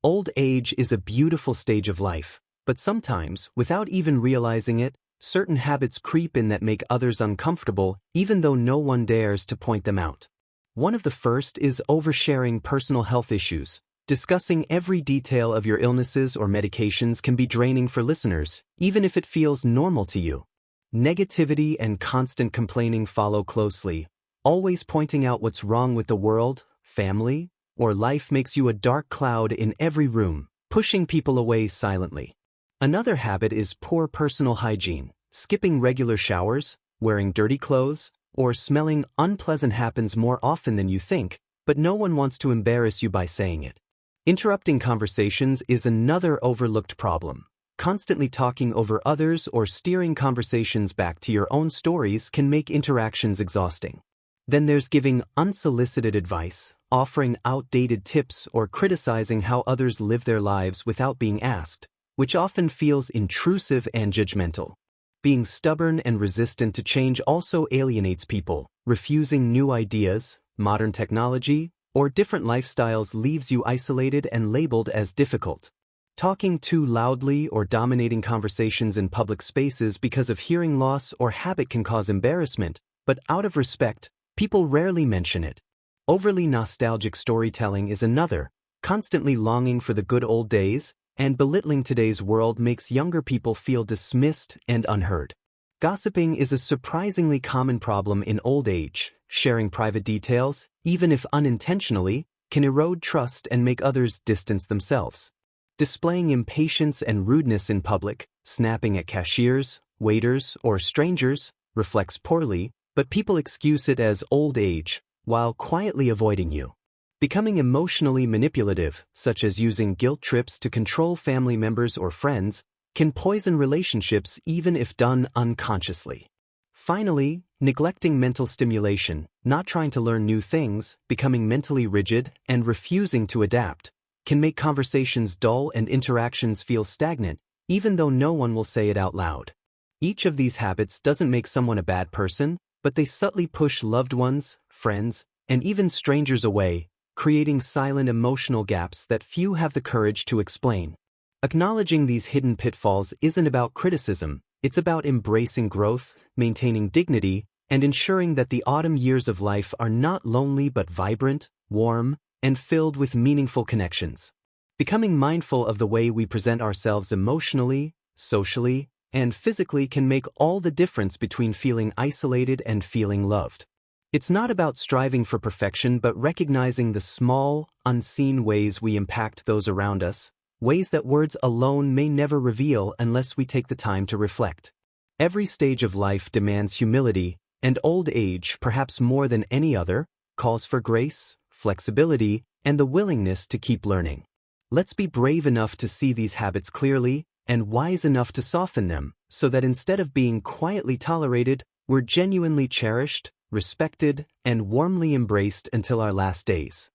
Old age is a beautiful stage of life, but sometimes, without even realizing it, certain habits creep in that make others uncomfortable, even though no one dares to point them out. One of the first is oversharing personal health issues. Discussing every detail of your illnesses or medications can be draining for listeners, even if it feels normal to you. Negativity and constant complaining follow closely. Always pointing out what's wrong with the world, family, or life makes you a dark cloud in every room, pushing people away silently. Another habit is poor personal hygiene. Skipping regular showers, wearing dirty clothes, or smelling unpleasant happens more often than you think, but no one wants to embarrass you by saying it. Interrupting conversations is another overlooked problem. Constantly talking over others or steering conversations back to your own stories can make interactions exhausting. Then there's giving unsolicited advice, offering outdated tips, or criticizing how others live their lives without being asked, which often feels intrusive and judgmental. Being stubborn and resistant to change also alienates people. Refusing new ideas, modern technology, or different lifestyles leaves you isolated and labeled as difficult. Talking too loudly or dominating conversations in public spaces because of hearing loss or habit can cause embarrassment, but out of respect, people rarely mention it. Overly nostalgic storytelling is another. Constantly longing for the good old days and belittling today's world makes younger people feel dismissed and unheard. Gossiping is a surprisingly common problem in old age. Sharing private details, even if unintentionally, can erode trust and make others distance themselves. Displaying impatience and rudeness in public, snapping at cashiers, waiters, or strangers, reflects poorly, but people excuse it as old age, while quietly avoiding you. Becoming emotionally manipulative, such as using guilt trips to control family members or friends, can poison relationships even if done unconsciously. Finally, neglecting mental stimulation, not trying to learn new things, becoming mentally rigid, and refusing to adapt, can make conversations dull and interactions feel stagnant, even though no one will say it out loud. Each of these habits doesn't make someone a bad person, but they subtly push loved ones, friends, and even strangers away, creating silent emotional gaps that few have the courage to explain. Acknowledging these hidden pitfalls isn't about criticism, it's about embracing growth, maintaining dignity, and ensuring that the autumn years of life are not lonely but vibrant, warm, and filled with meaningful connections. Becoming mindful of the way we present ourselves emotionally, socially, and physically can make all the difference between feeling isolated and feeling loved. It's not about striving for perfection but recognizing the small, unseen ways we impact those around us, ways that words alone may never reveal unless we take the time to reflect. Every stage of life demands humility, and old age, perhaps more than any other, calls for grace, flexibility, and the willingness to keep learning. Let's be brave enough to see these habits clearly and wise enough to soften them, so that instead of being quietly tolerated, we're genuinely cherished, respected, and warmly embraced until our last days.